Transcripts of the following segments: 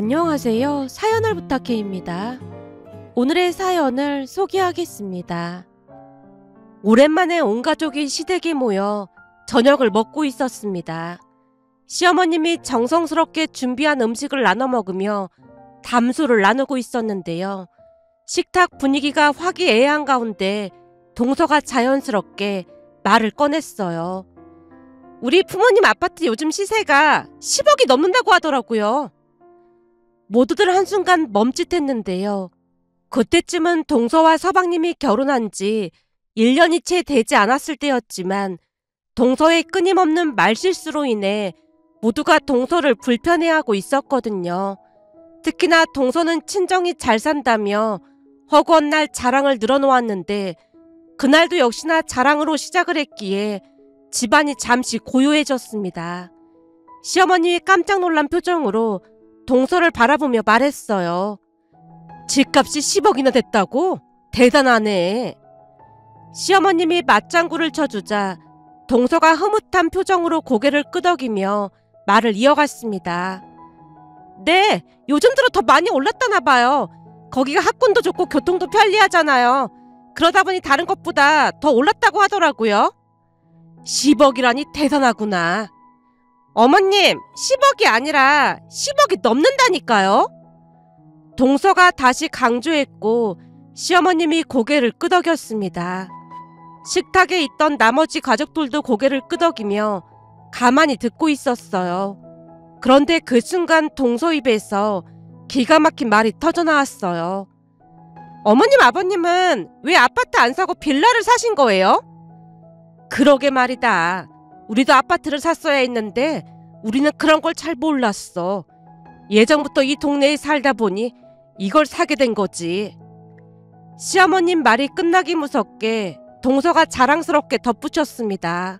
안녕하세요. 사연을 부탁해입니다. 오늘의 사연을 소개하겠습니다. 오랜만에 온 가족이 시댁에 모여 저녁을 먹고 있었습니다. 시어머님이 정성스럽게 준비한 음식을 나눠 먹으며 담소를 나누고 있었는데요. 식탁 분위기가 화기애애한 가운데 동서가 자연스럽게 말을 꺼냈어요. 우리 부모님 아파트 요즘 시세가 10억이 넘는다고 하더라고요. 모두들 한순간 멈칫했는데요. 그때쯤은 동서와 서방님이 결혼한 지 1년이 채 되지 않았을 때였지만 동서의 끊임없는 말실수로 인해 모두가 동서를 불편해하고 있었거든요. 특히나 동서는 친정이 잘 산다며 허구한 날 자랑을 늘어놓았는데 그날도 역시나 자랑으로 시작을 했기에 집안이 잠시 고요해졌습니다. 시어머님이 깜짝 놀란 표정으로 동서를 바라보며 말했어요. 집값이 10억이나 됐다고? 대단하네. 시어머님이 맞장구를 쳐주자 동서가 흐뭇한 표정으로 고개를 끄덕이며 말을 이어갔습니다. 네, 요즘 들어 더 많이 올랐다나 봐요. 거기가 학군도 좋고 교통도 편리하잖아요. 그러다 보니 다른 것보다 더 올랐다고 하더라고요. 10억이라니 대단하구나. 어머님, 10억이 아니라 10억이 넘는다니까요. 동서가 다시 강조했고 시어머님이 고개를 끄덕였습니다. 식탁에 있던 나머지 가족들도 고개를 끄덕이며 가만히 듣고 있었어요. 그런데 그 순간 동서 입에서 기가 막힌 말이 터져나왔어요. 어머님, 아버님은 왜 아파트 안 사고 빌라를 사신 거예요? 그러게 말이다. 우리도 아파트를 샀어야 했는데 우리는 그런 걸 잘 몰랐어. 예전부터 이 동네에 살다 보니 이걸 사게 된 거지. 시어머님 말이 끝나기 무섭게 동서가 자랑스럽게 덧붙였습니다.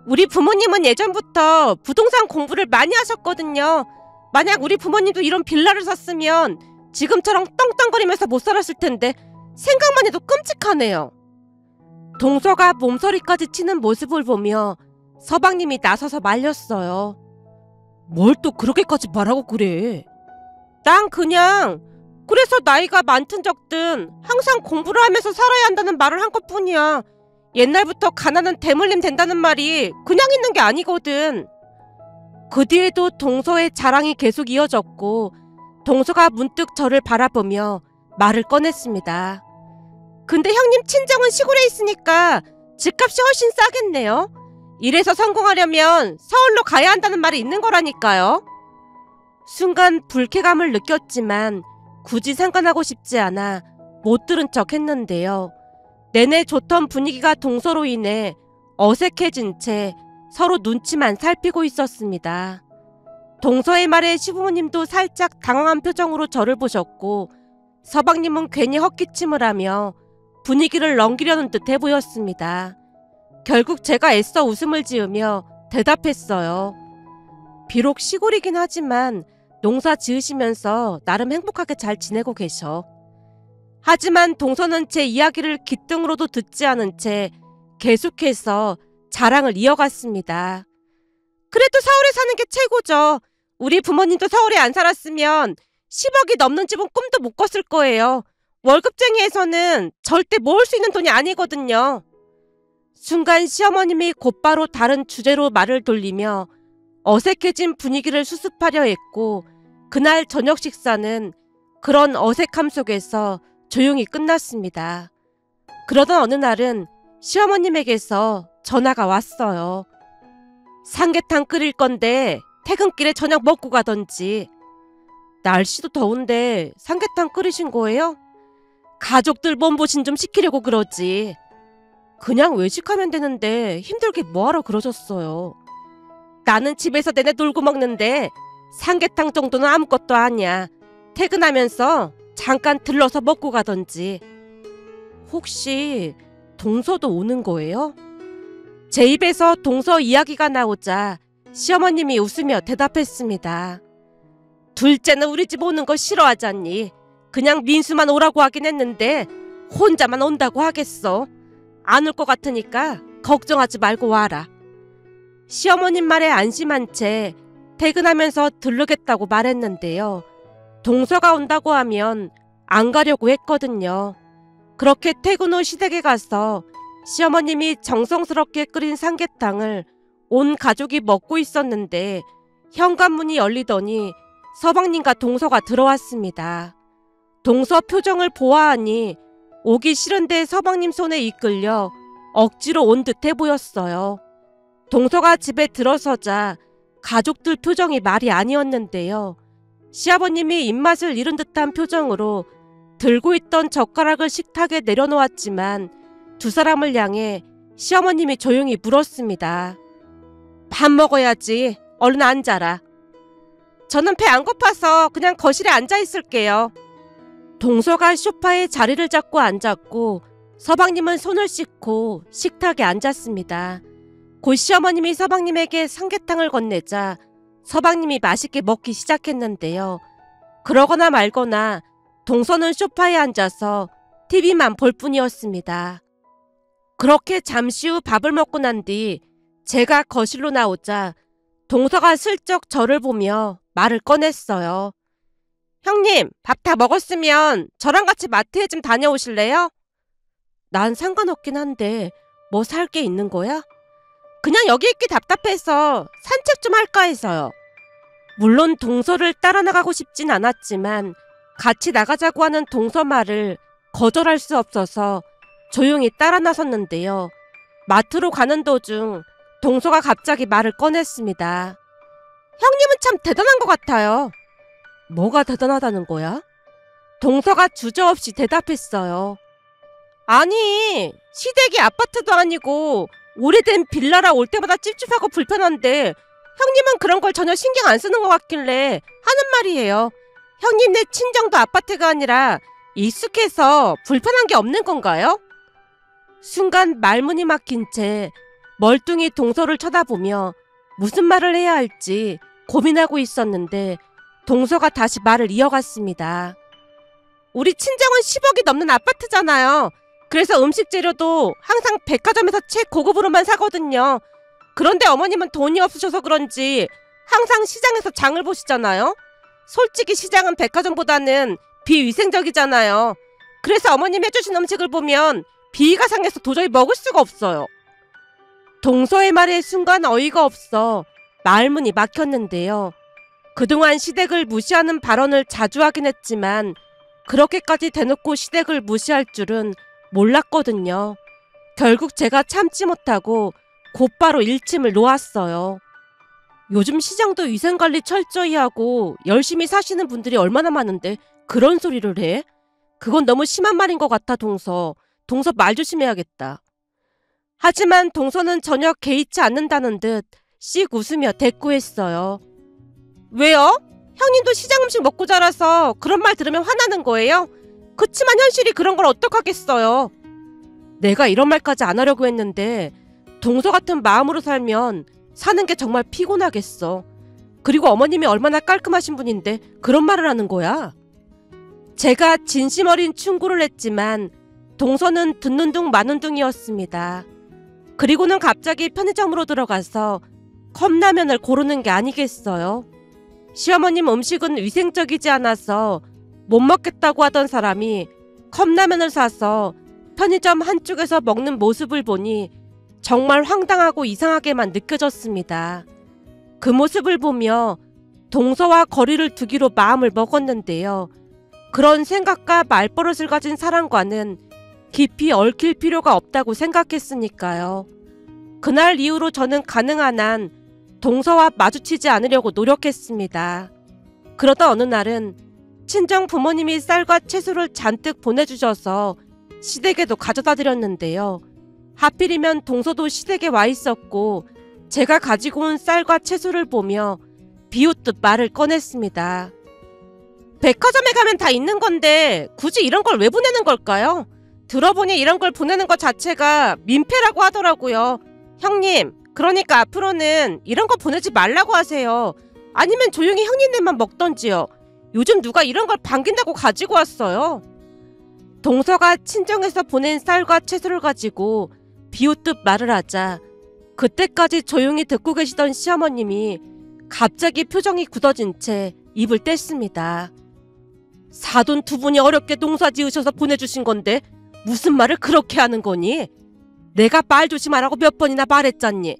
우리 부모님은 예전부터 부동산 공부를 많이 하셨거든요. 만약 우리 부모님도 이런 빌라를 샀으면 지금처럼 떵떵거리면서 못 살았을 텐데 생각만 해도 끔찍하네요. 동서가 몸서리까지 치는 모습을 보며 서방님이 나서서 말렸어요. 뭘 또 그렇게까지 말하고 그래. 난 그냥 그래서 나이가 많든 적든 항상 공부를 하면서 살아야 한다는 말을 한 것뿐이야. 옛날부터 가난은 대물림 된다는 말이 그냥 있는 게 아니거든. 그 뒤에도 동서의 자랑이 계속 이어졌고 동서가 문득 저를 바라보며 말을 꺼냈습니다. 근데 형님 친정은 시골에 있으니까 집값이 훨씬 싸겠네요. 이래서 성공하려면 서울로 가야 한다는 말이 있는 거라니까요. 순간 불쾌감을 느꼈지만 굳이 상관하고 싶지 않아 못 들은 척 했는데요. 내내 좋던 분위기가 동서로 인해 어색해진 채 서로 눈치만 살피고 있었습니다. 동서의 말에 시부모님도 살짝 당황한 표정으로 저를 보셨고 서방님은 괜히 헛기침을 하며 분위기를 넘기려는 듯해 보였습니다. 결국 제가 애써 웃음을 지으며 대답했어요. 비록 시골이긴 하지만 농사 지으시면서 나름 행복하게 잘 지내고 계셔. 하지만 동서는 제 이야기를 귓등으로도 듣지 않은 채 계속해서 자랑을 이어갔습니다. 그래도 서울에 사는 게 최고죠. 우리 부모님도 서울에 안 살았으면 10억이 넘는 집은 꿈도 못 꿨을 거예요. 월급쟁이에서는 절대 모을 수 있는 돈이 아니거든요. 순간 시어머님이 곧바로 다른 주제로 말을 돌리며 어색해진 분위기를 수습하려 했고 그날 저녁 식사는 그런 어색함 속에서 조용히 끝났습니다. 그러던 어느 날은 시어머님에게서 전화가 왔어요. 삼계탕 끓일 건데 퇴근길에 저녁 먹고 가던지. 날씨도 더운데 삼계탕 끓이신 거예요? 가족들 몸보신 좀 시키려고 그러지. 그냥 외식하면 되는데 힘들게 뭐하러 그러셨어요. 나는 집에서 내내 놀고 먹는데 삼계탕 정도는 아무것도 아니야. 퇴근하면서 잠깐 들러서 먹고 가던지. 혹시 동서도 오는 거예요? 제 입에서 동서 이야기가 나오자 시어머님이 웃으며 대답했습니다. 둘째는 우리 집 오는 거 싫어하잖니. 그냥 민수만 오라고 하긴 했는데 혼자만 온다고 하겠어. 안 올 것 같으니까 걱정하지 말고 와라. 시어머님 말에 안심한 채 퇴근하면서 들르겠다고 말했는데요. 동서가 온다고 하면 안 가려고 했거든요. 그렇게 퇴근 후 시댁에 가서 시어머님이 정성스럽게 끓인 삼계탕을 온 가족이 먹고 있었는데 현관문이 열리더니 서방님과 동서가 들어왔습니다. 동서 표정을 보아하니 오기 싫은데 서방님 손에 이끌려 억지로 온 듯해 보였어요. 동서가 집에 들어서자 가족들 표정이 말이 아니었는데요. 시아버님이 입맛을 잃은 듯한 표정으로 들고 있던 젓가락을 식탁에 내려놓았지만 두 사람을 향해 시어머님이 조용히 물었습니다. 밥 먹어야지. 얼른 앉아라. 저는 배 안 고파서 그냥 거실에 앉아 있을게요. 동서가 소파에 자리를 잡고 앉았고 서방님은 손을 씻고 식탁에 앉았습니다. 곧 시어머님이 서방님에게 삼계탕을 건네자 서방님이 맛있게 먹기 시작했는데요. 그러거나 말거나 동서는 소파에 앉아서 TV만 볼 뿐이었습니다. 그렇게 잠시 후 밥을 먹고 난 뒤 제가 거실로 나오자 동서가 슬쩍 저를 보며 말을 꺼냈어요. 형님, 밥 다 먹었으면 저랑 같이 마트에 좀 다녀오실래요? 난 상관없긴 한데 뭐 살 게 있는 거야? 그냥 여기 있기 답답해서 산책 좀 할까 해서요. 물론 동서를 따라 나가고 싶진 않았지만 같이 나가자고 하는 동서 말을 거절할 수 없어서 조용히 따라 나섰는데요. 마트로 가는 도중 동서가 갑자기 말을 꺼냈습니다. 형님은 참 대단한 것 같아요. 뭐가 대단하다는 거야? 동서가 주저없이 대답했어요. 아니, 시댁이 아파트도 아니고 오래된 빌라라 올 때마다 찝찝하고 불편한데 형님은 그런 걸 전혀 신경 안 쓰는 것 같길래 하는 말이에요. 형님네 친정도 아파트가 아니라 익숙해서 불편한 게 없는 건가요? 순간 말문이 막힌 채 멀뚱히 동서를 쳐다보며 무슨 말을 해야 할지 고민하고 있었는데 동서가 다시 말을 이어갔습니다. 우리 친정은 10억이 넘는 아파트잖아요. 그래서 음식 재료도 항상 백화점에서 최고급으로만 사거든요. 그런데 어머님은 돈이 없으셔서 그런지 항상 시장에서 장을 보시잖아요. 솔직히 시장은 백화점보다는 비위생적이잖아요. 그래서 어머님 해주신 음식을 보면 비위가 상해서 도저히 먹을 수가 없어요. 동서의 말에 순간 어이가 없어 말문이 막혔는데요. 그동안 시댁을 무시하는 발언을 자주 하긴 했지만 그렇게까지 대놓고 시댁을 무시할 줄은 몰랐거든요. 결국 제가 참지 못하고 곧바로 일침을 놓았어요. 요즘 시장도 위생관리 철저히 하고 열심히 사시는 분들이 얼마나 많은데 그런 소리를 해? 그건 너무 심한 말인 것 같아, 동서. 동서 말 조심해야겠다. 하지만 동서는 전혀 개의치 않는다는 듯 씩 웃으며 대꾸했어요. 왜요? 형님도 시장 음식 먹고 자라서 그런 말 들으면 화나는 거예요? 그치만 현실이 그런 걸 어떡하겠어요. 내가 이런 말까지 안 하려고 했는데 동서 같은 마음으로 살면 사는 게 정말 피곤하겠어. 그리고 어머님이 얼마나 깔끔하신 분인데 그런 말을 하는 거야. 제가 진심 어린 충고를 했지만 동서는 듣는 둥 마는 둥이었습니다. 그리고는 갑자기 편의점으로 들어가서 컵라면을 고르는 게 아니겠어요. 시어머님 음식은 위생적이지 않아서 못 먹겠다고 하던 사람이 컵라면을 사서 편의점 한쪽에서 먹는 모습을 보니 정말 황당하고 이상하게만 느껴졌습니다. 그 모습을 보며 동서와 거리를 두기로 마음을 먹었는데요. 그런 생각과 말버릇을 가진 사람과는 깊이 얽힐 필요가 없다고 생각했으니까요. 그날 이후로 저는 가능한 한 동서와 마주치지 않으려고 노력했습니다. 그러다 어느 날은 친정 부모님이 쌀과 채소를 잔뜩 보내주셔서 시댁에도 가져다 드렸는데요. 하필이면 동서도 시댁에 와 있었고 제가 가지고 온 쌀과 채소를 보며 비웃듯 말을 꺼냈습니다. 백화점에 가면 다 있는 건데 굳이 이런 걸 왜 보내는 걸까요? 들어보니 이런 걸 보내는 것 자체가 민폐라고 하더라고요. 형님, 그러니까 앞으로는 이런 거 보내지 말라고 하세요. 아니면 조용히 형님네만 먹던지요. 요즘 누가 이런 걸 반긴다고 가지고 왔어요. 동서가 친정에서 보낸 쌀과 채소를 가지고 비웃듯 말을 하자 그때까지 조용히 듣고 계시던 시어머님이 갑자기 표정이 굳어진 채 입을 뗐습니다. 사돈 두 분이 어렵게 농사 지으셔서 보내주신 건데 무슨 말을 그렇게 하는 거니? 내가 말 조심하라고 몇 번이나 말했잖니.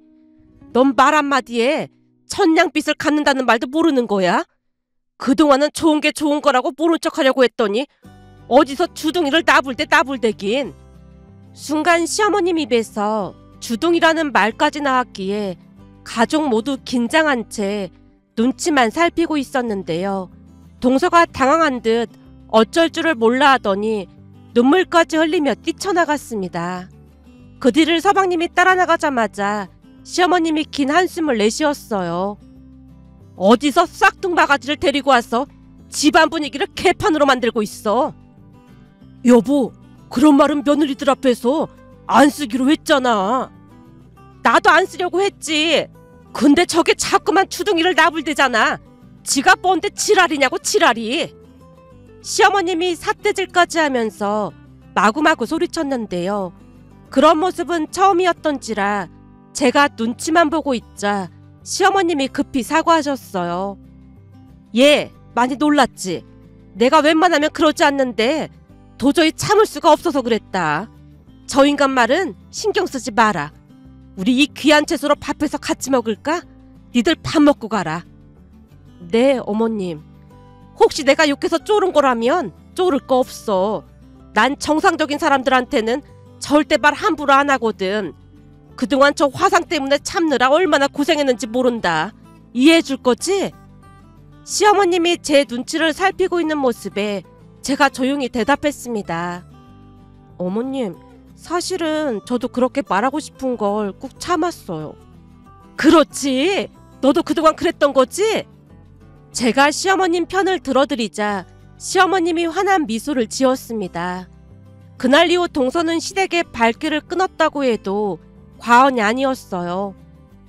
넌 말 한마디에 천냥빚을 갚는다는 말도 모르는 거야? 그동안은 좋은 게 좋은 거라고 모른 척하려고 했더니 어디서 주둥이를 나불대긴. 순간 시어머님 입에서 주둥이라는 말까지 나왔기에 가족 모두 긴장한 채 눈치만 살피고 있었는데요. 동서가 당황한 듯 어쩔 줄을 몰라 하더니 눈물까지 흘리며 뛰쳐나갔습니다. 그 뒤를 서방님이 따라 나가자마자 시어머님이 긴 한숨을 내쉬었어요. 어디서 싹둥바가지를 데리고 와서 집안 분위기를 개판으로 만들고 있어. 여보, 그런 말은 며느리들 앞에서 안 쓰기로 했잖아. 나도 안 쓰려고 했지. 근데 저게 자꾸만 주둥이를 나불대잖아. 지가 뭔데 지랄이냐고 지랄이. 시어머님이 삿대질까지 하면서 마구마구 소리쳤는데요. 그런 모습은 처음이었던지라 제가 눈치만 보고 있자 시어머님이 급히 사과하셨어요. 얘 많이 놀랐지? 내가 웬만하면 그러지 않는데 도저히 참을 수가 없어서 그랬다. 저 인간 말은 신경 쓰지 마라. 우리 이 귀한 채소로 밥해서 같이 먹을까? 니들 밥 먹고 가라. 네, 어머님. 혹시 내가 욕해서 쫄은 거라면 쫄을 거 없어. 난 정상적인 사람들한테는 절대 말 함부로 안 하거든. 그동안 저 화상 때문에 참느라 얼마나 고생했는지 모른다. 이해해 줄 거지? 시어머님이 제 눈치를 살피고 있는 모습에 제가 조용히 대답했습니다. 어머님, 사실은 저도 그렇게 말하고 싶은 걸 꾹 참았어요. 그렇지. 너도 그동안 그랬던 거지? 제가 시어머님 편을 들어드리자 시어머님이 환한 미소를 지었습니다. 그날 이후 동서는 시댁의 발길을 끊었다고 해도 과언이 아니었어요.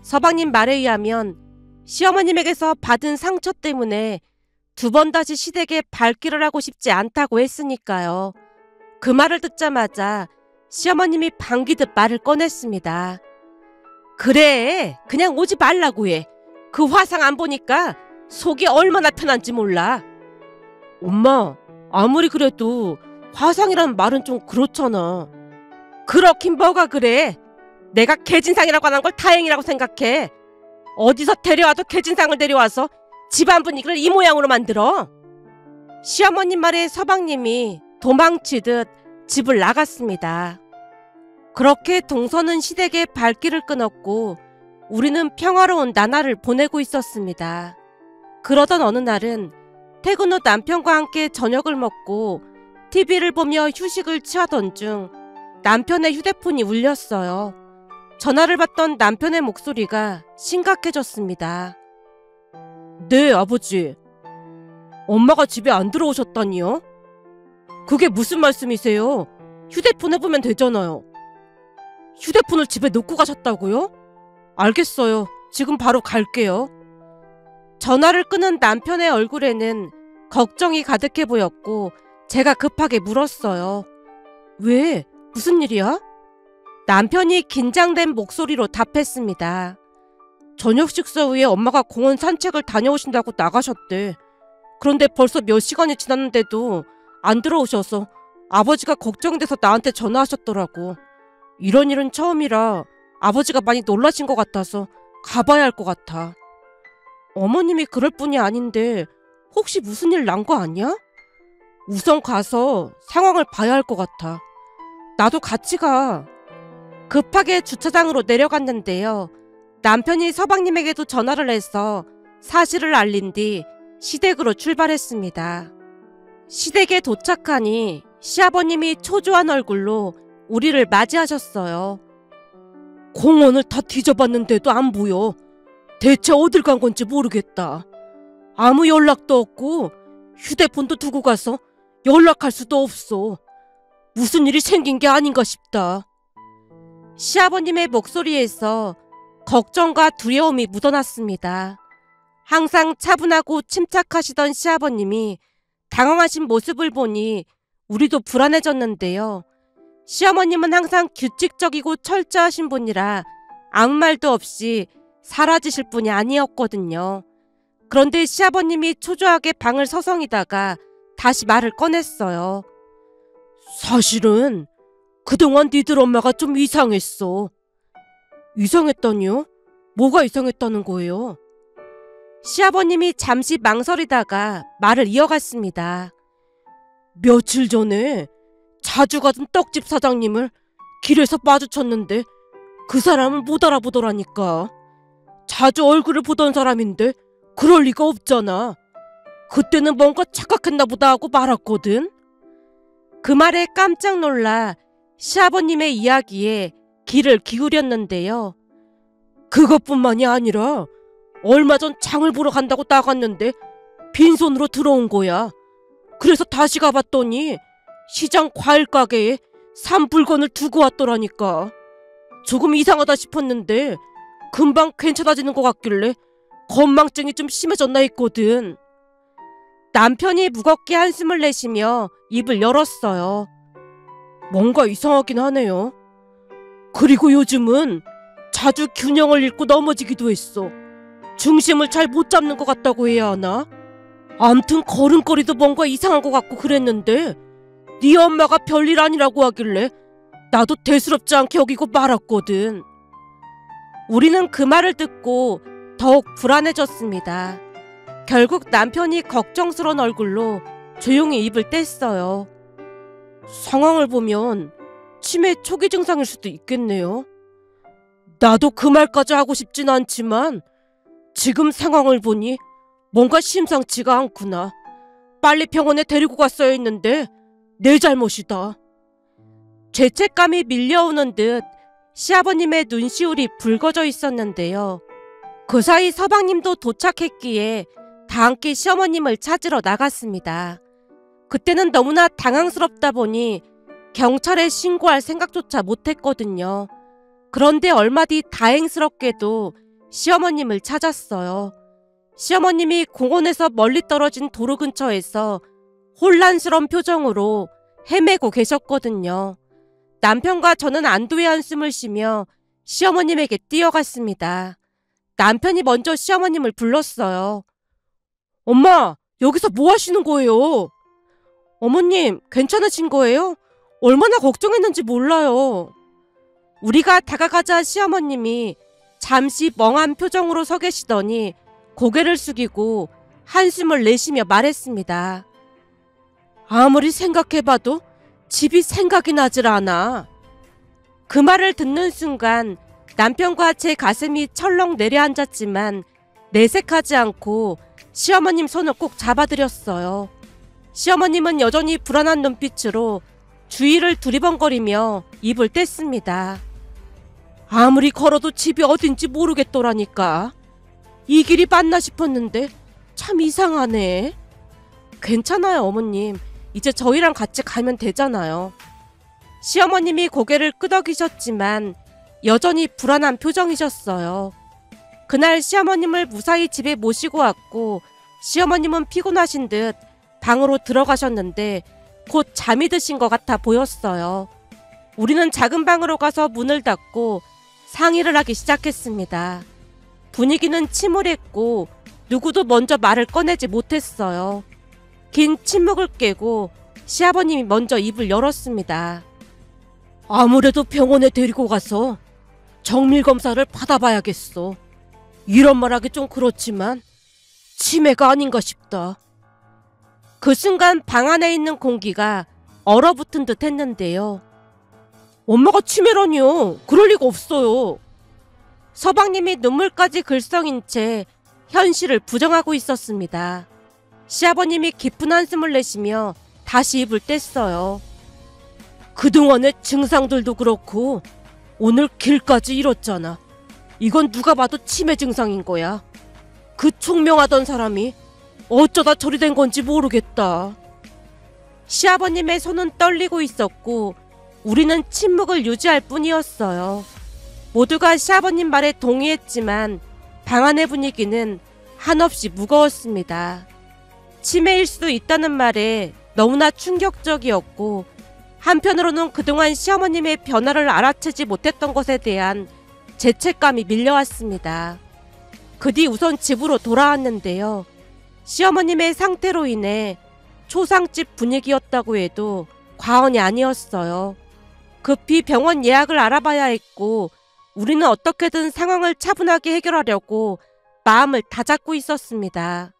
서방님 말에 의하면 시어머님에게서 받은 상처 때문에 두 번 다시 시댁에 발길을 하고 싶지 않다고 했으니까요. 그 말을 듣자마자 시어머님이 반기듯 말을 꺼냈습니다. 그래, 그냥 오지 말라고 해. 그 화상 안 보니까 속이 얼마나 편한지 몰라. 엄마, 아무리 그래도 화상이라는 말은 좀 그렇잖아. 그렇긴 뭐가 그래. 내가 개진상이라고 안 한 걸 다행이라고 생각해. 어디서 데려와도 개진상을 데려와서 집안 분위기를 이 모양으로 만들어. 시어머님 말에 서방님이 도망치듯 집을 나갔습니다. 그렇게 동서는 시댁의 발길을 끊었고 우리는 평화로운 나날을 보내고 있었습니다. 그러던 어느 날은 퇴근 후 남편과 함께 저녁을 먹고 TV를 보며 휴식을 취하던 중 남편의 휴대폰이 울렸어요. 전화를 받던 남편의 목소리가 심각해졌습니다. 네, 아버지. 엄마가 집에 안 들어오셨다니요? 그게 무슨 말씀이세요? 휴대폰 해보면 되잖아요. 휴대폰을 집에 놓고 가셨다고요? 알겠어요. 지금 바로 갈게요. 전화를 끊은 남편의 얼굴에는 걱정이 가득해 보였고 제가 급하게 물었어요. 왜? 무슨 일이야? 남편이 긴장된 목소리로 답했습니다. 저녁 식사 후에 엄마가 공원 산책을 다녀오신다고 나가셨대. 그런데 벌써 몇 시간이 지났는데도 안 들어오셔서 아버지가 걱정돼서 나한테 전화하셨더라고. 이런 일은 처음이라 아버지가 많이 놀라신 것 같아서 가봐야 할 것 같아. 어머님이 그럴 뿐이 아닌데 혹시 무슨 일 난 거 아니야? 우선 가서 상황을 봐야 할 것 같아. 나도 같이 가. 급하게 주차장으로 내려갔는데요. 남편이 서방님에게도 전화를 해서 사실을 알린 뒤 시댁으로 출발했습니다. 시댁에 도착하니 시아버님이 초조한 얼굴로 우리를 맞이하셨어요. 공원을 다 뒤져봤는데도 안 보여. 대체 어딜 간 건지 모르겠다. 아무 연락도 없고 휴대폰도 두고 가서 연락할 수도 없어. 무슨 일이 생긴 게 아닌가 싶다. 시아버님의 목소리에서 걱정과 두려움이 묻어났습니다. 항상 차분하고 침착하시던 시아버님이 당황하신 모습을 보니 우리도 불안해졌는데요. 시어머님은 항상 규칙적이고 철저하신 분이라 아무 말도 없이 사라지실 분이 아니었거든요. 그런데 시아버님이 초조하게 방을 서성이다가 다시 말을 꺼냈어요. 사실은 그동안 니들 엄마가 좀 이상했어. 이상했다니요? 뭐가 이상했다는 거예요? 시아버님이 잠시 망설이다가 말을 이어갔습니다. 며칠 전에 자주 가던 떡집 사장님을 길에서 마주쳤는데 그 사람을 못 알아보더라니까. 자주 얼굴을 보던 사람인데 그럴 리가 없잖아. 그때는 뭔가 착각했나 보다 하고 말았거든. 그 말에 깜짝 놀라 시아버님의 이야기에 귀를 기울였는데요. 그것뿐만이 아니라 얼마 전 장을 보러 간다고 나갔는데 빈손으로 들어온 거야. 그래서 다시 가봤더니 시장 과일 가게에 산 물건을 두고 왔더라니까. 조금 이상하다 싶었는데 금방 괜찮아지는 것 같길래 건망증이 좀 심해졌나 했거든. 남편이 무겁게 한숨을 내쉬며 입을 열었어요. 뭔가 이상하긴 하네요. 그리고 요즘은 자주 균형을 잃고 넘어지기도 했어. 중심을 잘 못 잡는 것 같다고 해야 하나? 암튼 걸음걸이도 뭔가 이상한 것 같고 그랬는데 네 엄마가 별일 아니라고 하길래 나도 대수롭지 않게 여기고 말았거든. 우리는 그 말을 듣고 더욱 불안해졌습니다. 결국 남편이 걱정스러운 얼굴로 조용히 입을 뗐어요. 상황을 보면 치매 초기 증상일 수도 있겠네요. 나도 그 말까지 하고 싶진 않지만 지금 상황을 보니 뭔가 심상치가 않구나. 빨리 병원에 데리고 갔어야 했는데 내 잘못이다. 죄책감이 밀려오는 듯 시아버님의 눈시울이 붉어져 있었는데요. 그 사이 서방님도 도착했기에 다 함께 시어머님을 찾으러 나갔습니다. 그때는 너무나 당황스럽다 보니 경찰에 신고할 생각조차 못했거든요. 그런데 얼마 뒤 다행스럽게도 시어머님을 찾았어요. 시어머님이 공원에서 멀리 떨어진 도로 근처에서 혼란스러운 표정으로 헤매고 계셨거든요. 남편과 저는 안도의 한숨을 쉬며 시어머님에게 뛰어갔습니다. 남편이 먼저 시어머님을 불렀어요. 엄마, 여기서 뭐 하시는 거예요? 어머님, 괜찮으신 거예요? 얼마나 걱정했는지 몰라요. 우리가 다가가자 시어머님이 잠시 멍한 표정으로 서 계시더니 고개를 숙이고 한숨을 내쉬며 말했습니다. 아무리 생각해봐도 집이 생각이 나질 않아. 그 말을 듣는 순간 남편과 제 가슴이 철렁 내려앉았지만 내색하지 않고 시어머님 손을 꼭 잡아드렸어요. 시어머님은 여전히 불안한 눈빛으로 주위를 두리번거리며 입을 뗐습니다. 아무리 걸어도 집이 어딘지 모르겠더라니까. 이 길이 맞나 싶었는데 참 이상하네. 괜찮아요, 어머님. 이제 저희랑 같이 가면 되잖아요. 시어머님이 고개를 끄덕이셨지만 여전히 불안한 표정이셨어요. 그날 시어머님을 무사히 집에 모시고 왔고 시어머님은 피곤하신 듯 방으로 들어가셨는데 곧 잠이 드신 것 같아 보였어요. 우리는 작은 방으로 가서 문을 닫고 상의를 하기 시작했습니다. 분위기는 침울했고 누구도 먼저 말을 꺼내지 못했어요. 긴 침묵을 깨고 시아버님이 먼저 입을 열었습니다. 아무래도 병원에 데리고 가서 정밀검사를 받아봐야겠어. 이런 말하기 좀 그렇지만 치매가 아닌가 싶다. 그 순간 방 안에 있는 공기가 얼어붙은 듯 했는데요. 엄마가 치매라니요. 그럴 리가 없어요. 서방님이 눈물까지 글썽인 채 현실을 부정하고 있었습니다. 시아버님이 깊은 한숨을 내쉬며 다시 입을 뗐어요. 그동안의 증상들도 그렇고 오늘 길까지 잃었잖아. 이건 누가 봐도 치매 증상인 거야. 그 총명하던 사람이 어쩌다 저리 된 건지 모르겠다. 시아버님의 손은 떨리고 있었고 우리는 침묵을 유지할 뿐이었어요. 모두가 시아버님 말에 동의했지만 방 안의 분위기는 한없이 무거웠습니다. 치매일 수도 있다는 말에 너무나 충격적이었고 한편으로는 그동안 시어머님의 변화를 알아채지 못했던 것에 대한 죄책감이 밀려왔습니다. 그 뒤 우선 집으로 돌아왔는데요. 시어머님의 상태로 인해 초상집 분위기였다고 해도 과언이 아니었어요. 급히 병원 예약을 알아봐야 했고 우리는 어떻게든 상황을 차분하게 해결하려고 마음을 다잡고 있었습니다.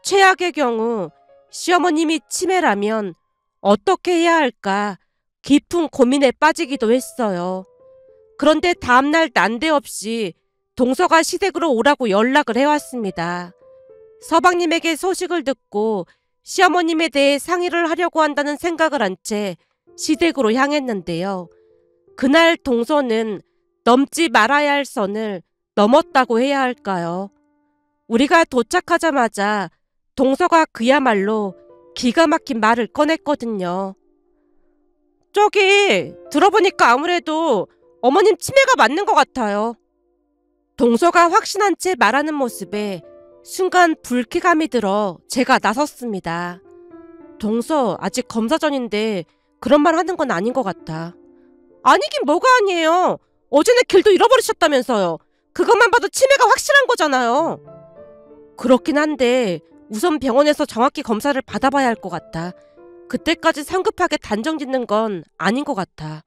최악의 경우 시어머님이 치매라면 어떻게 해야 할까 깊은 고민에 빠지기도 했어요. 그런데 다음날 난데없이 동서가 시댁으로 오라고 연락을 해왔습니다. 서방님에게 소식을 듣고 시어머님에 대해 상의를 하려고 한다는 생각을 한 채 시댁으로 향했는데요. 그날 동서는 넘지 말아야 할 선을 넘었다고 해야 할까요? 우리가 도착하자마자 동서가 그야말로 기가 막힌 말을 꺼냈거든요. 저기 들어보니까 아무래도 어머님 치매가 맞는 것 같아요. 동서가 확신한 채 말하는 모습에 순간 불쾌감이 들어 제가 나섰습니다. 동서, 아직 검사 전인데 그런 말 하는 건 아닌 것 같아. 아니긴 뭐가 아니에요. 어제는 길도 잃어버리셨다면서요. 그것만 봐도 치매가 확실한 거잖아요. 그렇긴 한데 우선 병원에서 정확히 검사를 받아봐야 할 것 같아. 그때까지 성급하게 단정 짓는 건 아닌 것 같아.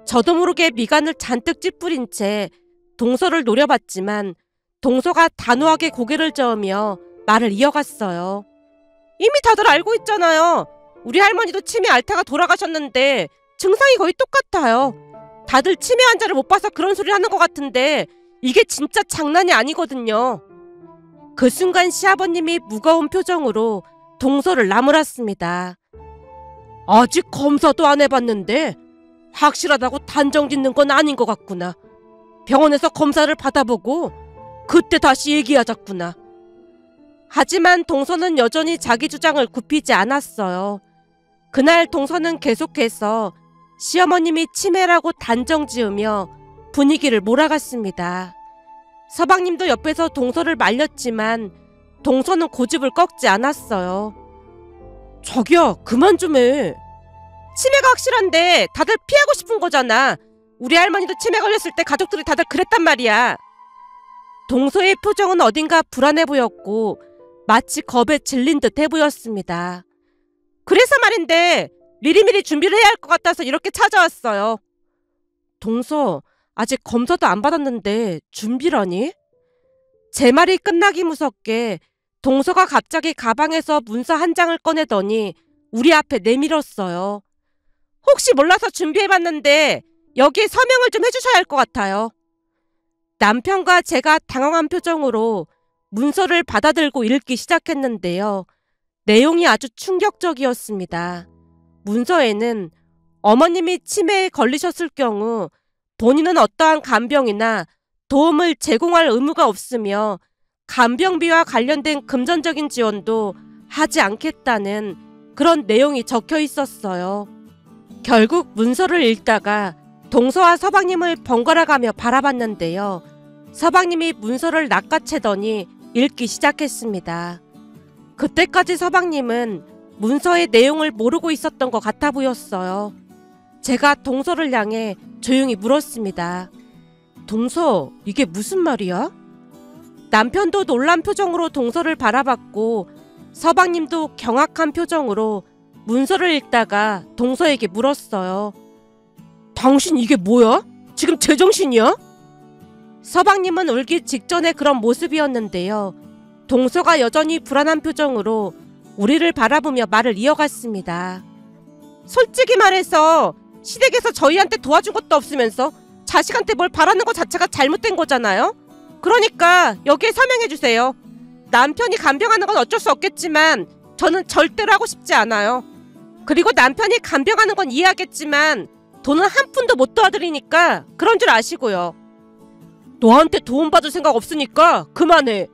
저도 모르게 미간을 잔뜩 찌푸린 채 동서를 노려봤지만 동서가 단호하게 고개를 저으며 말을 이어갔어요. 이미 다들 알고 있잖아요. 우리 할머니도 치매 앓다가 돌아가셨는데 증상이 거의 똑같아요. 다들 치매 환자를 못 봐서 그런 소리 하는 것 같은데 이게 진짜 장난이 아니거든요. 그 순간 시아버님이 무거운 표정으로 동서를 나무랐습니다. 아직 검사도 안 해봤는데 확실하다고 단정 짓는 건 아닌 것 같구나. 병원에서 검사를 받아보고 그때 다시 얘기하자꾸나. 하지만 동서는 여전히 자기 주장을 굽히지 않았어요. 그날 동서는 계속해서 시어머님이 치매라고 단정 지으며 분위기를 몰아갔습니다. 서방님도 옆에서 동서를 말렸지만 동서는 고집을 꺾지 않았어요. 자기야, 그만 좀 해. 치매가 확실한데 다들 피하고 싶은 거잖아. 우리 할머니도 치매 걸렸을 때 가족들이 다들 그랬단 말이야. 동서의 표정은 어딘가 불안해 보였고 마치 겁에 질린 듯해 보였습니다. 그래서 말인데 미리미리 준비를 해야 할 것 같아서 이렇게 찾아왔어요. 동서, 아직 검사도 안 받았는데 준비라니? 제 말이 끝나기 무섭게 동서가 갑자기 가방에서 문서 한 장을 꺼내더니 우리 앞에 내밀었어요. 혹시 몰라서 준비해봤는데 여기에 서명을 좀 해주셔야 할 것 같아요. 남편과 제가 당황한 표정으로 문서를 받아들고 읽기 시작했는데요. 내용이 아주 충격적이었습니다. 문서에는 어머님이 치매에 걸리셨을 경우 본인은 어떠한 간병이나 도움을 제공할 의무가 없으며 간병비와 관련된 금전적인 지원도 하지 않겠다는 그런 내용이 적혀 있었어요. 결국 문서를 읽다가 동서와 서방님을 번갈아가며 바라봤는데요. 서방님이 문서를 낚아채더니 읽기 시작했습니다. 그때까지 서방님은 문서의 내용을 모르고 있었던 것 같아 보였어요. 제가 동서를 향해 조용히 물었습니다. 동서, 이게 무슨 말이야? 남편도 놀란 표정으로 동서를 바라봤고 서방님도 경악한 표정으로 문서를 읽다가 동서에게 물었어요. 당신 이게 뭐야? 지금 제정신이야? 서방님은 울기 직전의 그런 모습이었는데요. 동서가 여전히 불안한 표정으로 우리를 바라보며 말을 이어갔습니다. 솔직히 말해서 시댁에서 저희한테 도와준 것도 없으면서 자식한테 뭘 바라는 것 자체가 잘못된 거잖아요. 그러니까 여기에 서명해주세요. 남편이 간병하는 건 어쩔 수 없겠지만 저는 절대로 하고 싶지 않아요. 그리고 남편이 간병하는 건 이해하겠지만 돈은 한 푼도 못 도와드리니까 그런 줄 아시고요. 너한테 도움받을 생각 없으니까 그만해.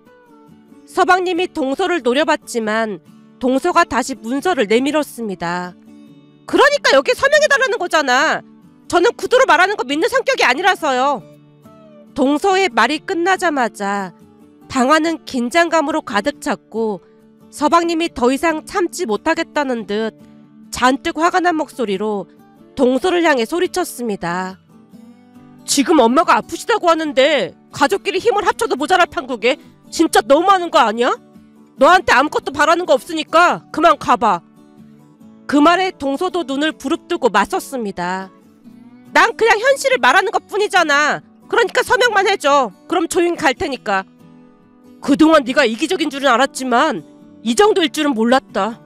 서방님이 동서를 노려봤지만 동서가 다시 문서를 내밀었습니다. 그러니까 여기 서명해달라는 거잖아. 저는 구두로 말하는 거 믿는 성격이 아니라서요. 동서의 말이 끝나자마자 방안은 긴장감으로 가득 찼고 서방님이 더 이상 참지 못하겠다는 듯 잔뜩 화가 난 목소리로 동서를 향해 소리쳤습니다. 지금 엄마가 아프시다고 하는데 가족끼리 힘을 합쳐도 모자랄 판국에 진짜 너무하는 거 아니야? 너한테 아무것도 바라는 거 없으니까 그만 가봐. 그 말에 동서도 눈을 부릅뜨고 맞섰습니다. 난 그냥 현실을 말하는 것 뿐이잖아. 그러니까 서명만 해줘. 그럼 조용히 갈 테니까. 그동안 네가 이기적인 줄은 알았지만 이 정도일 줄은 몰랐다.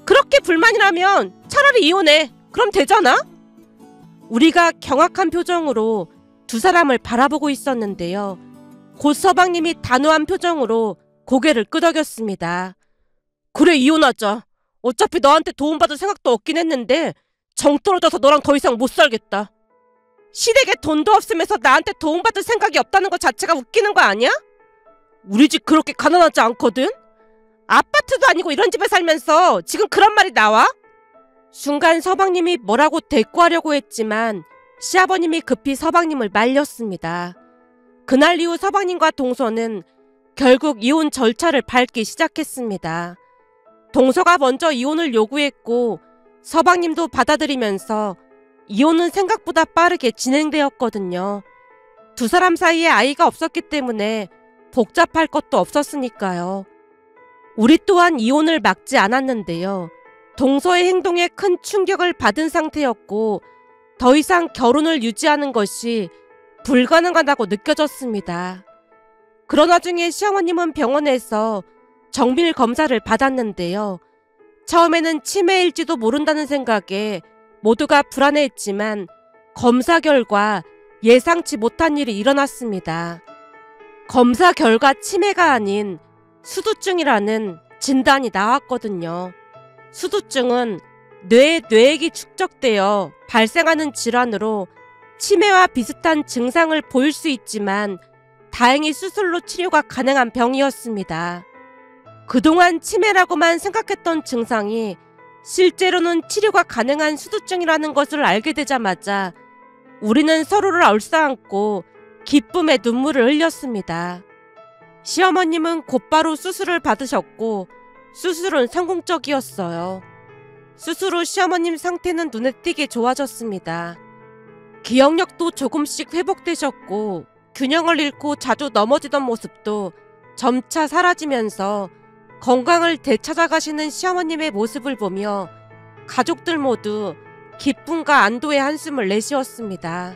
그렇게 불만이라면 차라리 이혼해. 그럼 되잖아? 우리가 경악한 표정으로 두 사람을 바라보고 있었는데요. 곧 서방님이 단호한 표정으로 고개를 끄덕였습니다. 그래, 이혼하자. 어차피 너한테 도움받을 생각도 없긴 했는데 정 떨어져서 너랑 더 이상 못 살겠다. 시댁에 돈도 없으면서 나한테 도움받을 생각이 없다는 것 자체가 웃기는 거 아니야? 우리 집 그렇게 가난하지 않거든? 아파트도 아니고 이런 집에 살면서 지금 그런 말이 나와? 순간 서방님이 뭐라고 대꾸하려고 했지만 시아버님이 급히 서방님을 말렸습니다. 그날 이후 서방님과 동서는 결국 이혼 절차를 밟기 시작했습니다. 동서가 먼저 이혼을 요구했고 서방님도 받아들이면서 이혼은 생각보다 빠르게 진행되었거든요. 두 사람 사이에 아이가 없었기 때문에 복잡할 것도 없었으니까요. 우리 또한 이혼을 막지 않았는데요. 동서의 행동에 큰 충격을 받은 상태였고 더 이상 결혼을 유지하는 것이 불가능하다고 느껴졌습니다. 그러나 중에 시어머님은 병원에서 정밀 검사를 받았는데요. 처음에는 치매일지도 모른다는 생각에 모두가 불안해했지만 검사 결과 예상치 못한 일이 일어났습니다. 검사 결과 치매가 아닌 수두증이라는 진단이 나왔거든요. 수두증은 뇌에 뇌액이 축적되어 발생하는 질환으로 치매와 비슷한 증상을 보일 수 있지만 다행히 수술로 치료가 가능한 병이었습니다. 그동안 치매라고만 생각했던 증상이 실제로는 치료가 가능한 수두증이라는 것을 알게 되자마자 우리는 서로를 얼싸안고 기쁨의 눈물을 흘렸습니다. 시어머님은 곧바로 수술을 받으셨고 수술은 성공적이었어요. 수술 후 시어머님 상태는 눈에 띄게 좋아졌습니다. 기억력도 조금씩 회복되셨고 균형을 잃고 자주 넘어지던 모습도 점차 사라지면서 건강을 되찾아가시는 시어머님의 모습을 보며 가족들 모두 기쁨과 안도의 한숨을 내쉬었습니다.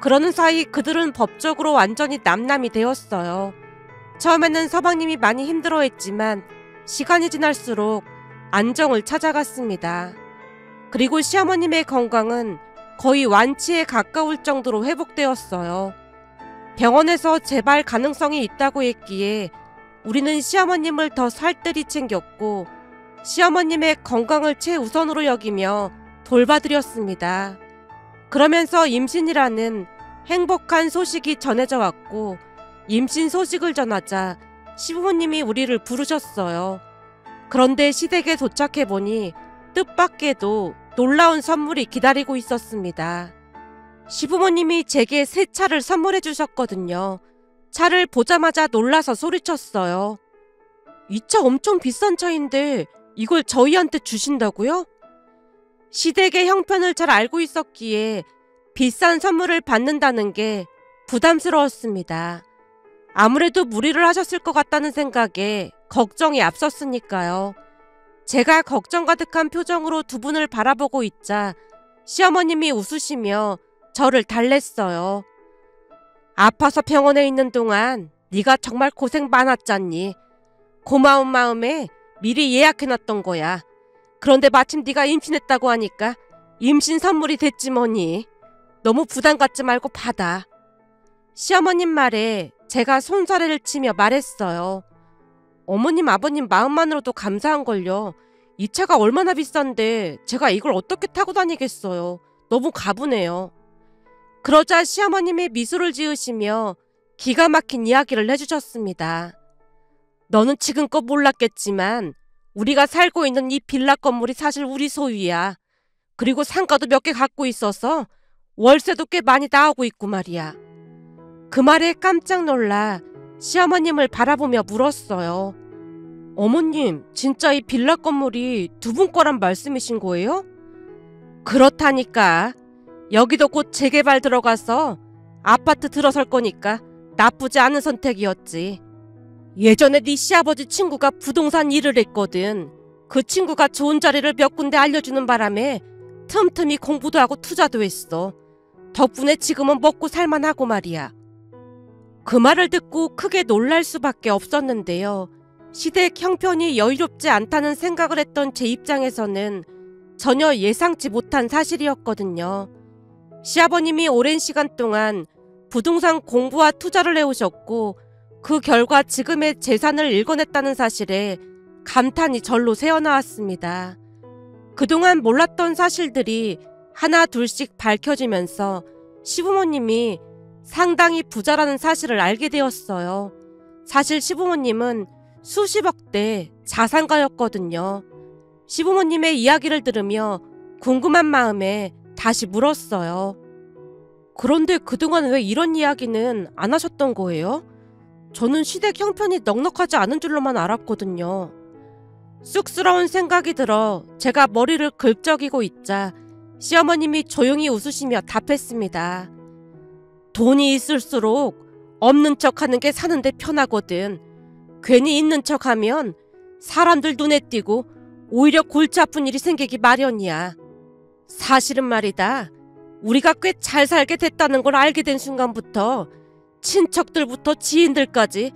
그러는 사이 그들은 법적으로 완전히 남남이 되었어요. 처음에는 서방님이 많이 힘들어했지만 시간이 지날수록 안정을 찾아갔습니다. 그리고 시어머님의 건강은 거의 완치에 가까울 정도로 회복되었어요. 병원에서 재발 가능성이 있다고 했기에 우리는 시어머님을 더 살뜰히 챙겼고 시어머님의 건강을 최우선으로 여기며 돌봐드렸습니다. 그러면서 임신이라는 행복한 소식이 전해져 왔고 임신 소식을 전하자 시부모님이 우리를 부르셨어요. 그런데 시댁에 도착해보니 뜻밖에도 놀라운 선물이 기다리고 있었습니다. 시부모님이 제게 새 차를 선물해 주셨거든요. 차를 보자마자 놀라서 소리쳤어요. 이 차 엄청 비싼 차인데 이걸 저희한테 주신다고요? 시댁의 형편을 잘 알고 있었기에 비싼 선물을 받는다는 게 부담스러웠습니다. 아무래도 무리를 하셨을 것 같다는 생각에 걱정이 앞섰으니까요. 제가 걱정 가득한 표정으로 두 분을 바라보고 있자 시어머님이 웃으시며 저를 달랬어요. 아파서 병원에 있는 동안 네가 정말 고생 많았잖니. 고마운 마음에 미리 예약해놨던 거야. 그런데 마침 네가 임신했다고 하니까 임신 선물이 됐지 뭐니. 너무 부담 갖지 말고 받아. 시어머님 말에 제가 손사래를 치며 말했어요. 어머님 아버님 마음만으로도 감사한걸요. 이 차가 얼마나 비싼데 제가 이걸 어떻게 타고 다니겠어요. 너무 가분해요. 그러자 시어머님이 미소를 지으시며 기가 막힌 이야기를 해주셨습니다. 너는 지금껏 몰랐겠지만 우리가 살고 있는 이 빌라 건물이 사실 우리 소유야. 그리고 상가도 몇 개 갖고 있어서 월세도 꽤 많이 나오고 있고 말이야. 그 말에 깜짝 놀라 시어머님을 바라보며 물었어요. 어머님, 진짜 이 빌라 건물이 두 분 거란 말씀이신 거예요? 그렇다니까. 여기도 곧 재개발 들어가서 아파트 들어설 거니까 나쁘지 않은 선택이었지. 예전에 네 시아버지 친구가 부동산 일을 했거든. 그 친구가 좋은 자리를 몇 군데 알려주는 바람에 틈틈이 공부도 하고 투자도 했어. 덕분에 지금은 먹고 살만하고 말이야. 그 말을 듣고 크게 놀랄 수밖에 없었는데요. 시댁 형편이 여유롭지 않다는 생각을 했던 제 입장에서는 전혀 예상치 못한 사실이었거든요. 시아버님이 오랜 시간 동안 부동산 공부와 투자를 해오셨고 그 결과 지금의 재산을 일궈냈다는 사실에 감탄이 절로 새어나왔습니다. 그동안 몰랐던 사실들이 하나 둘씩 밝혀지면서 시부모님이 상당히 부자라는 사실을 알게 되었어요. 사실 시부모님은 수십억대 자산가였거든요. 시부모님의 이야기를 들으며 궁금한 마음에 다시 물었어요. 그런데 그동안 왜 이런 이야기는 안 하셨던 거예요? 저는 시댁 형편이 넉넉하지 않은 줄로만 알았거든요. 쑥스러운 생각이 들어 제가 머리를 긁적이고 있자 시어머님이 조용히 웃으시며 답했습니다. 돈이 있을수록 없는 척하는 게 사는데 편하거든. 괜히 있는 척하면 사람들 눈에 띄고 오히려 골치 아픈 일이 생기기 마련이야. 사실은 말이다. 우리가 꽤 잘 살게 됐다는 걸 알게 된 순간부터 친척들부터 지인들까지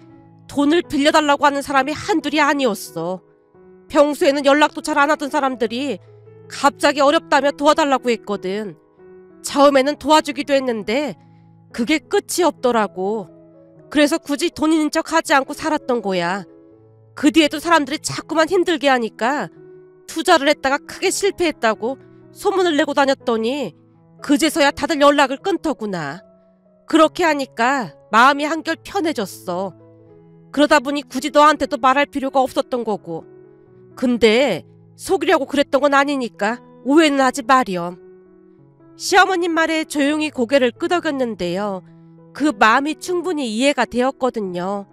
돈을 빌려달라고 하는 사람이 한둘이 아니었어. 평소에는 연락도 잘 안 하던 사람들이 갑자기 어렵다며 도와달라고 했거든. 처음에는 도와주기도 했는데 그게 끝이 없더라고. 그래서 굳이 돈 있는 척 하지 않고 살았던 거야. 그 뒤에도 사람들이 자꾸만 힘들게 하니까 투자를 했다가 크게 실패했다고 소문을 내고 다녔더니 그제서야 다들 연락을 끊더구나. 그렇게 하니까 마음이 한결 편해졌어. 그러다 보니 굳이 너한테도 말할 필요가 없었던 거고. 근데 속이려고 그랬던 건 아니니까 오해는 하지 마렴. 시어머님 말에 조용히 고개를 끄덕였는데요. 그 마음이 충분히 이해가 되었거든요.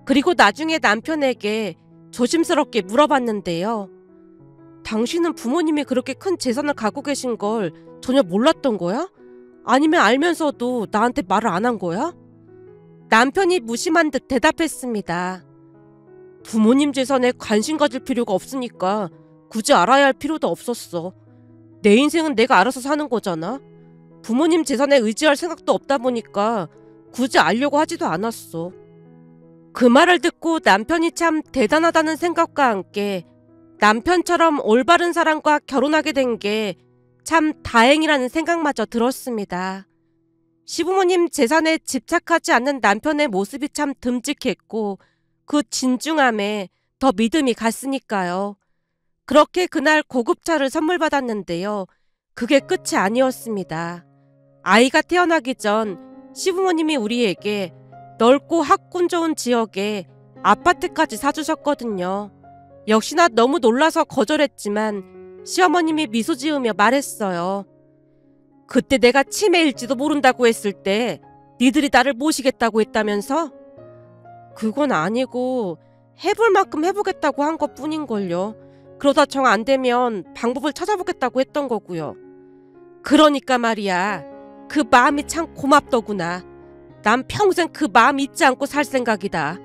그리고 나중에 남편에게 조심스럽게 물어봤는데요. 당신은 부모님이 그렇게 큰 재산을 갖고 계신 걸 전혀 몰랐던 거야? 아니면 알면서도 나한테 말을 안 한 거야? 남편이 무심한 듯 대답했습니다. 부모님 재산에 관심 가질 필요가 없으니까 굳이 알아야 할 필요도 없었어. 내 인생은 내가 알아서 사는 거잖아. 부모님 재산에 의지할 생각도 없다 보니까 굳이 알려고 하지도 않았어. 그 말을 듣고 남편이 참 대단하다는 생각과 함께 남편처럼 올바른 사람과 결혼하게 된 게 참 다행이라는 생각마저 들었습니다. 시부모님 재산에 집착하지 않는 남편의 모습이 참 듬직했고 그 진중함에 더 믿음이 갔으니까요. 그렇게 그날 고급차를 선물 받았는데요. 그게 끝이 아니었습니다. 아이가 태어나기 전 시부모님이 우리에게 넓고 학군 좋은 지역에 아파트까지 사주셨거든요. 역시나 너무 놀라서 거절했지만 시어머님이 미소 지으며 말했어요. 그때 내가 치매일지도 모른다고 했을 때 니들이 나를 모시겠다고 했다면서? 그건 아니고 해볼 만큼 해보겠다고 한 것뿐인걸요. 그러다 정 안 되면 방법을 찾아보겠다고 했던 거고요. 그러니까 말이야. 그 마음이 참 고맙더구나. 난 평생 그 마음 잊지 않고 살 생각이다.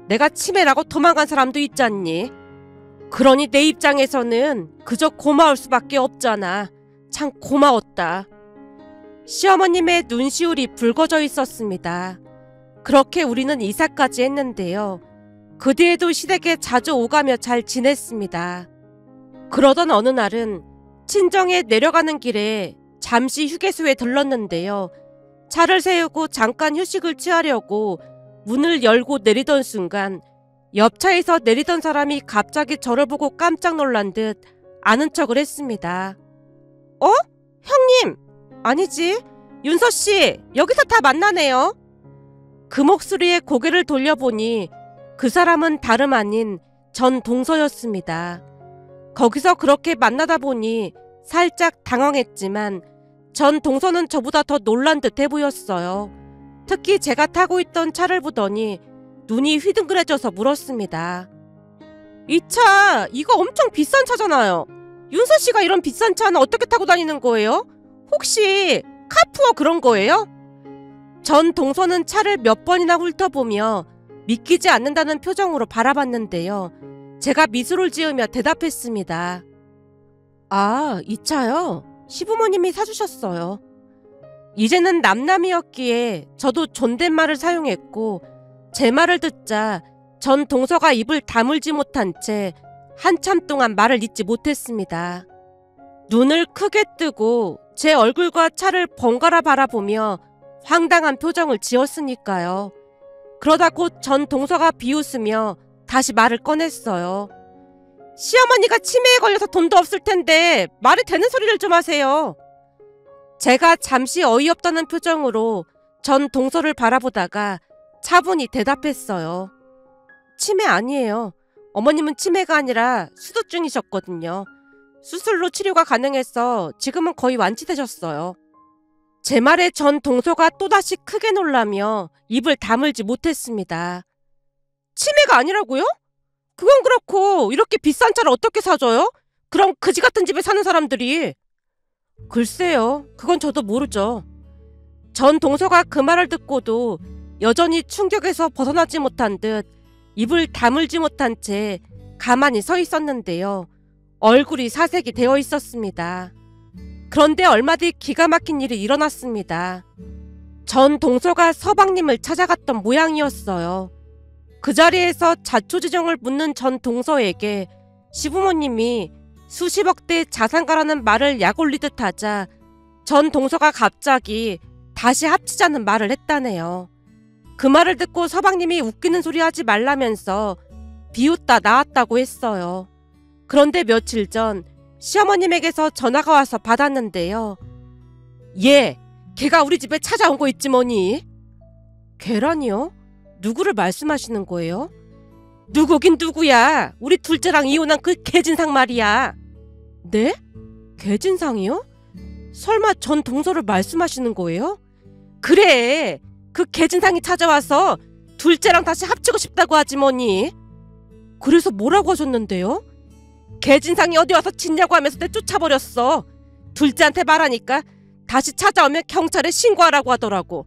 내가 치매라고 도망간 사람도 있잖니. 그러니 내 입장에서는 그저 고마울 수밖에 없잖아. 참 고마웠다. 시어머님의 눈시울이 붉어져 있었습니다. 그렇게 우리는 이사까지 했는데요. 그 뒤에도 시댁에 자주 오가며 잘 지냈습니다. 그러던 어느 날은 친정에 내려가는 길에 잠시 휴게소에 들렀는데요. 차를 세우고 잠깐 휴식을 취하려고 문을 열고 내리던 순간 옆차에서 내리던 사람이 갑자기 저를 보고 깜짝 놀란 듯 아는 척을 했습니다. 어? 형님! 아니지. 윤서씨, 여기서 다 만나네요. 그 목소리에 고개를 돌려보니 그 사람은 다름 아닌 전 동서였습니다. 거기서 그렇게 만나다 보니 살짝 당황했지만 전 동서는 저보다 더 놀란 듯해 보였어요. 특히 제가 타고 있던 차를 보더니 눈이 휘둥그레져서 물었습니다. 이 차, 이거 엄청 비싼 차잖아요. 윤서씨가 이런 비싼 차는 어떻게 타고 다니는 거예요? 혹시 카푸어 그런 거예요? 전 동서는 차를 몇 번이나 훑어보며 믿기지 않는다는 표정으로 바라봤는데요. 제가 미소를 지으며 대답했습니다. 아, 이 차요? 시부모님이 사주셨어요. 이제는 남남이었기에 저도 존댓말을 사용했고 제 말을 듣자 전 동서가 입을 다물지 못한 채 한참 동안 말을 잇지 못했습니다. 눈을 크게 뜨고 제 얼굴과 차를 번갈아 바라보며 황당한 표정을 지었으니까요. 그러다 곧 전 동서가 비웃으며 다시 말을 꺼냈어요. 시어머니가 치매에 걸려서 돈도 없을 텐데 말이 되는 소리를 좀 하세요. 제가 잠시 어이없다는 표정으로 전 동서를 바라보다가 차분히 대답했어요. 치매 아니에요. 어머님은 치매가 아니라 수두증이셨거든요. 수술로 치료가 가능해서 지금은 거의 완치되셨어요. 제 말에 전 동서가 또다시 크게 놀라며 입을 다물지 못했습니다. 치매가 아니라고요? 그건 그렇고 이렇게 비싼 차를 어떻게 사줘요? 그럼 그지 같은 집에 사는 사람들이. 글쎄요. 그건 저도 모르죠. 전 동서가 그 말을 듣고도 여전히 충격에서 벗어나지 못한 듯 입을 다물지 못한 채 가만히 서 있었는데요. 얼굴이 사색이 되어 있었습니다. 그런데 얼마 뒤 기가 막힌 일이 일어났습니다. 전 동서가 서방님을 찾아갔던 모양이었어요. 그 자리에서 자초지종을 묻는 전 동서에게 시부모님이 수십억대 자산가라는 말을 약올리듯 하자 전 동서가 갑자기 다시 합치자는 말을 했다네요. 그 말을 듣고 서방님이 웃기는 소리 하지 말라면서 비웃다 나왔다고 했어요. 그런데 며칠 전 시어머님에게서 전화가 와서 받았는데요. 걔가 우리 집에 찾아온 거 있지 뭐니? 걔라니요? 누구를 말씀하시는 거예요? 누구긴 누구야. 우리 둘째랑 이혼한 그 개진상 말이야. 네? 개진상이요? 설마 전 동서를 말씀하시는 거예요? 그래. 그 개진상이 찾아와서 둘째랑 다시 합치고 싶다고 하지 뭐니. 그래서 뭐라고 하셨는데요? 개진상이 어디 와서 짖냐고 하면서 내쫓아버렸어. 둘째한테 말하니까 다시 찾아오면 경찰에 신고하라고 하더라고.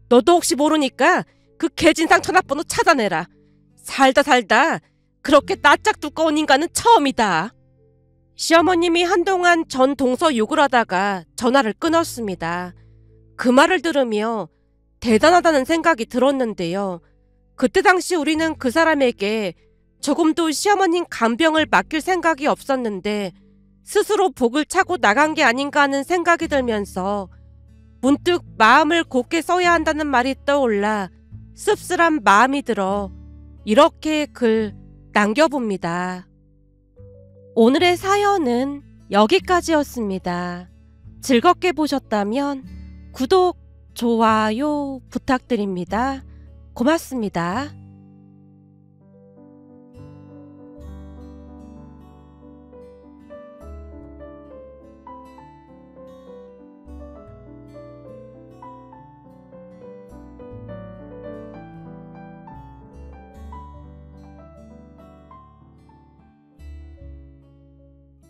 너도 혹시 모르니까 그 개진상 전화번호 찾아내라. 살다 그렇게 낯짝 두꺼운 인간은 처음이다. 시어머님이 한동안 전 동서 욕을 하다가 전화를 끊었습니다. 그 말을 들으며 대단하다는 생각이 들었는데요. 그때 당시 우리는 그 사람에게 조금도 시어머님 간병을 맡길 생각이 없었는데 스스로 복을 차고 나간 게 아닌가 하는 생각이 들면서 문득 마음을 곧게 써야 한다는 말이 떠올라 씁쓸한 마음이 들어 이렇게 글 남겨봅니다. 오늘의 사연은 여기까지였습니다. 즐겁게 보셨다면 구독, 좋아요 부탁드립니다. 고맙습니다.